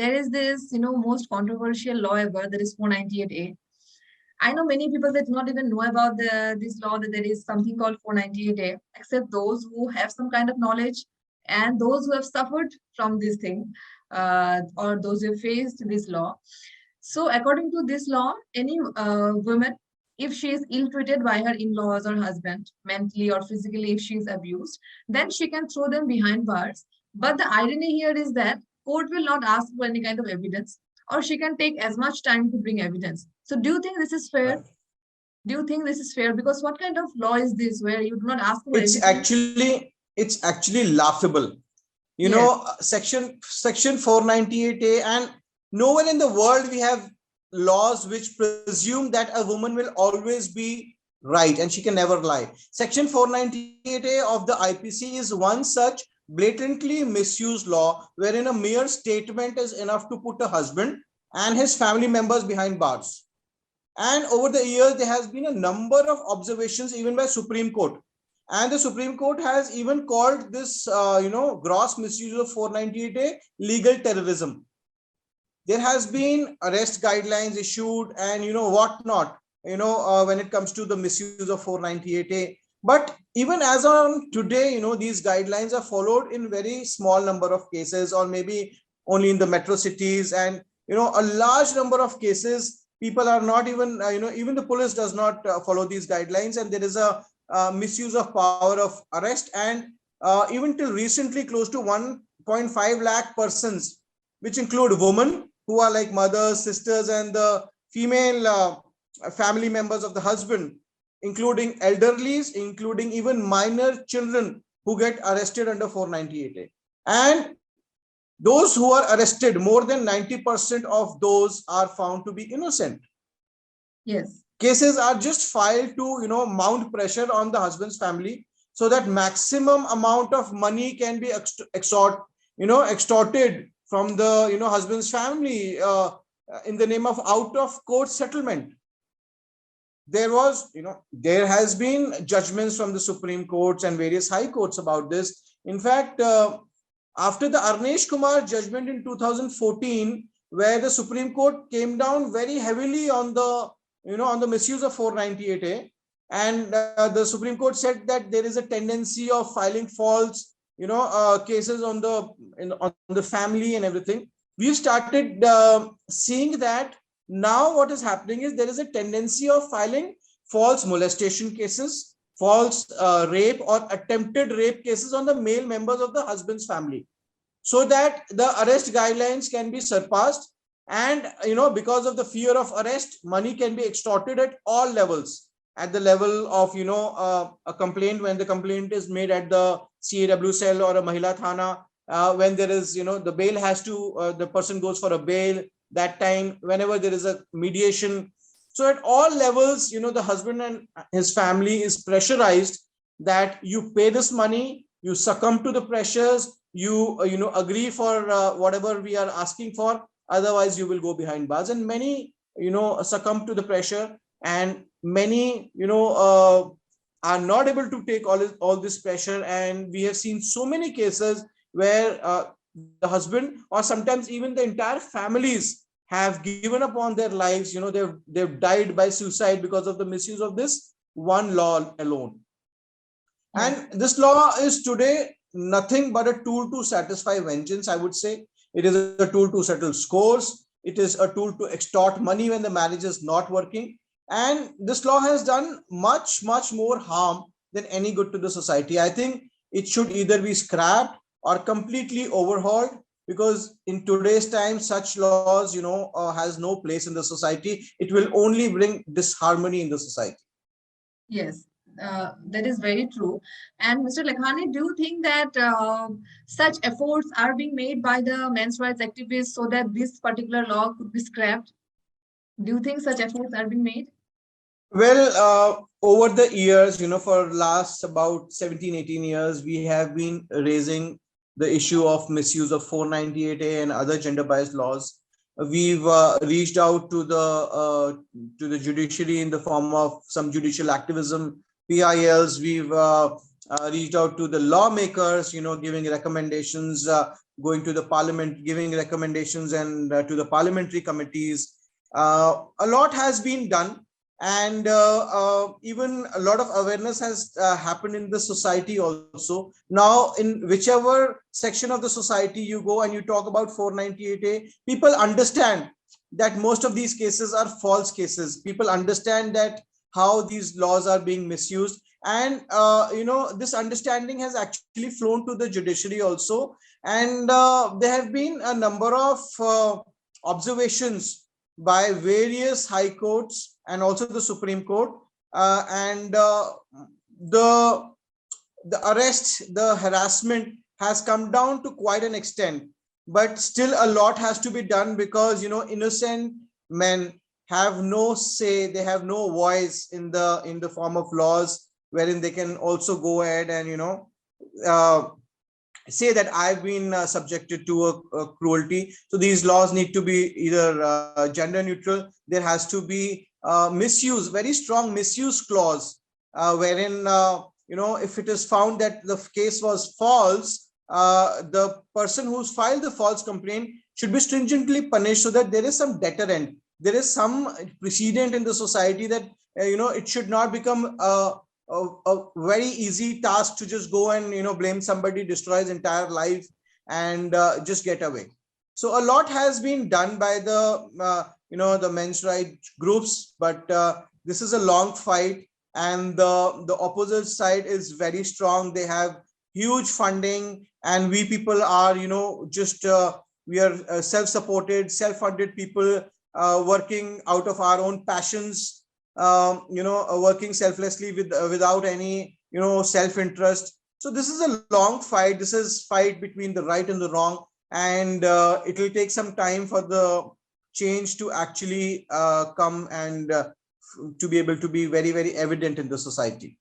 there is this, most controversial law ever, that is 498A. I know many people that do not even know about this law, that there is something called 498A, except those who have some kind of knowledge and those who have suffered from this thing, or those who have faced this law. So according to this law, any woman, if she is ill-treated by her in-laws or husband, mentally or physically, if she is abused, then she can throw them behind bars. But the irony here is that court will not ask for any kind of evidence, or she can take as much time to bring evidence. So do you think this is fair? Right. Do you think this is fair? Because what kind of law is this where you do not ask for It's evidence? actually laughable. Yes, Section 498A, and nowhere in the world we have laws which presume that a woman will always be right and she can never lie. Section 498A of the IPC is one such blatantly misused law wherein a mere statement is enough to put a husband and his family members behind bars. And over the years, there has been a number of observations even by Supreme Court. And the Supreme Court has even called this, gross misuse of 498A legal terrorism. There has been arrest guidelines issued and whatnot, when it comes to the misuse of 498A. But even as on today, these guidelines are followed in very small number of cases, or maybe only in the metro cities. And, a large number of cases, people are not even, even the police does not follow these guidelines. And there is a misuse of power of arrest. And even till recently, close to 1.5 lakh persons, which include women who are like mothers, sisters, and the female family members of the husband, including elderlies, including even minor children who get arrested under 498A. And those who are arrested, more than 90% of those are found to be innocent. yes, Cases are just filed to, mount pressure on the husband's family so that maximum amount of money can be extorted from the, husband's family in the name of out of court settlement. There has been judgments from the Supreme Courts and various high courts about this. In fact, after the Arnesh Kumar judgment in 2014, where the Supreme Court came down very heavily on the misuse of 498A, and the Supreme Court said that there is a tendency of filing false, cases on the family and everything. We've started seeing that now what is happening is there is a tendency of filing false molestation cases, false rape or attempted rape cases on the male members of the husband's family, so that the arrest guidelines can be surpassed. And because of the fear of arrest, money can be extorted at all levels, at the level of a complaint, when the complaint is made at the CAW cell or a Mahila Thana, when there is the bail has to the person goes for a bail that time, whenever there is a mediation. So at all levels, the husband and his family is pressurized that you pay this money, you succumb to the pressures, you agree for whatever we are asking for, otherwise you will go behind bars. And many succumb to the pressure, and many are not able to take all this pressure. And we have seen so many cases where the husband, or sometimes even the entire families, have given up on their lives. They've died by suicide because of the misuse of this one law alone. yes, And this law is today nothing but a tool to satisfy vengeance, I would say. It is a tool to settle scores. It is a tool to extort money when the marriage is not working. And this law has done much, much more harm than any good to the society. I think it should either be scrapped or completely overhauled, because in today's time, such laws, has no place in the society. It will only bring disharmony in the society. yes. That is very true. And Mr. Lakhani, do you think that such efforts are being made by the men's rights activists so that this particular law could be scrapped? Do you think such efforts are being made? Well, over the years, for last about 17, 18 years, we have been raising the issue of misuse of 498A and other gender biased laws. We've reached out to the judiciary in the form of some judicial activism, PILs. We've reached out to the lawmakers, giving recommendations. going to the parliament, giving recommendations and to the parliamentary committees. A lot has been done, and even a lot of awareness has happened in the society also. Now, in whichever section of the society you go and you talk about 498A, people understand that most of these cases are false cases. People understand that how these laws are being misused, and this understanding has actually flown to the judiciary also. And there have been a number of observations by various high courts and also the Supreme Court, and the arrest, the harassment has come down to quite an extent, but still a lot has to be done, because innocent men have no say, they have no voice in the form of laws, wherein they can also go ahead and uh, say that I've been subjected to a cruelty. So these laws need to be either gender neutral. There has to be misuse, very strong misuse clause, wherein if it is found that the case was false, the person who's filed the false complaint should be stringently punished, so that there is some deterrent, there is some precedent in the society that it should not become a very easy task to just go and blame somebody, destroy his entire life, and just get away. So a lot has been done by the men's rights groups, but this is a long fight, and the opposite side is very strong. They have huge funding, and we people are just we are self-supported, self-funded people, working out of our own passions, working selflessly without any self-interest. So this is a long fight. This is fight between the right and the wrong, and it will take some time for the change to actually come, and to be able to be very, very evident in the society.